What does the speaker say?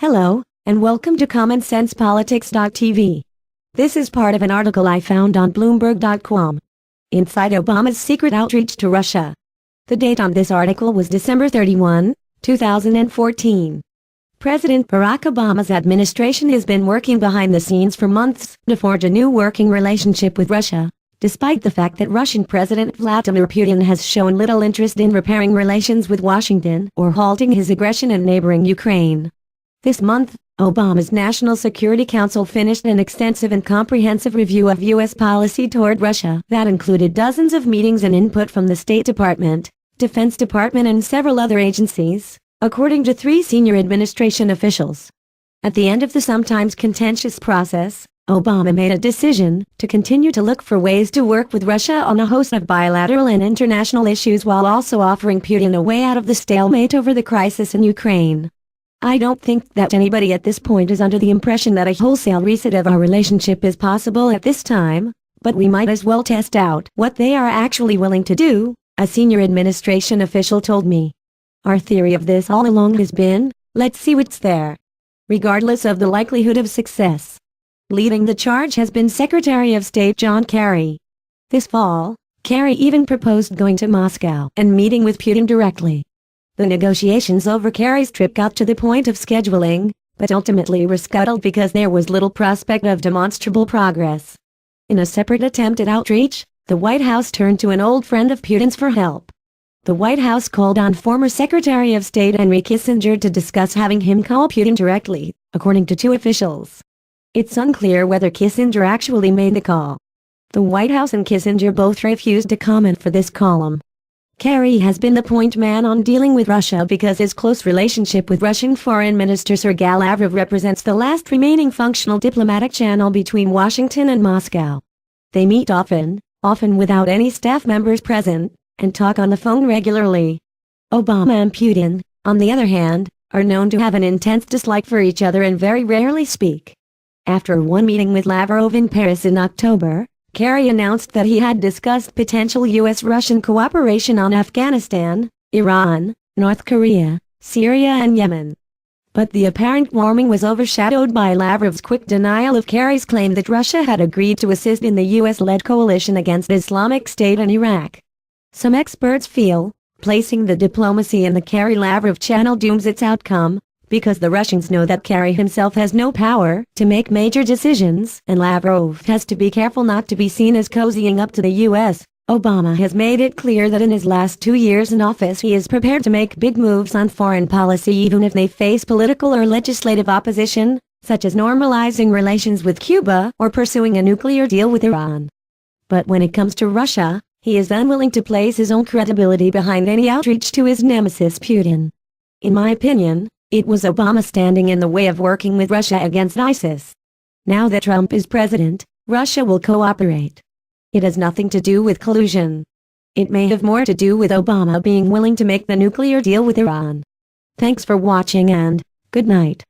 Hello, and welcome to CommonSensePolitics.tv. This is part of an article I found on Bloomberg.com. Inside Obama's secret outreach to Russia. The date on this article was December 31, 2014. President Barack Obama's administration has been working behind the scenes for months to forge a new working relationship with Russia, despite the fact that Russian President Vladimir Putin has shown little interest in repairing relations with Washington or halting his aggression in neighboring Ukraine. This month, Obama's National Security Council finished an extensive and comprehensive review of U.S. policy toward Russia that included dozens of meetings and input from the State Department, Defense Department and several other agencies, according to 3 senior administration officials. At the end of the sometimes contentious process, Obama made a decision to continue to look for ways to work with Russia on a host of bilateral and international issues while also offering Putin a way out of the stalemate over the crisis in Ukraine. I don't think that anybody at this point is under the impression that a wholesale reset of our relationship is possible at this time, but we might as well test out what they are actually willing to do, a senior administration official told me. Our theory of this all along has been, let's see what's there. Regardless of the likelihood of success. Leading the charge has been Secretary of State John Kerry. This fall, Kerry even proposed going to Moscow and meeting with Putin directly. The negotiations over Kerry's trip got to the point of scheduling, but ultimately were scuttled because there was little prospect of demonstrable progress. In a separate attempt at outreach, the White House turned to an old friend of Putin's for help. The White House called on former Secretary of State Henry Kissinger to discuss having him call Putin directly, according to 2 officials. It's unclear whether Kissinger actually made the call. The White House and Kissinger both refused to comment for this column. Kerry has been the point man on dealing with Russia because his close relationship with Russian Foreign Minister Sergei Lavrov represents the last remaining functional diplomatic channel between Washington and Moscow. They meet often without any staff members present, and talk on the phone regularly. Obama and Putin, on the other hand, are known to have an intense dislike for each other and very rarely speak. After one meeting with Lavrov in Paris in October, Kerry announced that he had discussed potential U.S.-Russian cooperation on Afghanistan, Iran, North Korea, Syria and Yemen. But the apparent warming was overshadowed by Lavrov's quick denial of Kerry's claim that Russia had agreed to assist in the U.S.-led coalition against Islamic State in Iraq. Some experts feel, placing the diplomacy in the Kerry-Lavrov channel dooms its outcome, because the Russians know that Kerry himself has no power to make major decisions and Lavrov has to be careful not to be seen as cozying up to the U.S. Obama has made it clear that in his last 2 years in office he is prepared to make big moves on foreign policy even if they face political or legislative opposition, such as normalizing relations with Cuba or pursuing a nuclear deal with Iran. But when it comes to Russia, he is unwilling to place his own credibility behind any outreach to his nemesis Putin. In my opinion, it was Obama standing in the way of working with Russia against ISIS. Now that Trump is president, Russia will cooperate. It has nothing to do with collusion. It may have more to do with Obama being willing to make the nuclear deal with Iran. Thanks for watching and good night.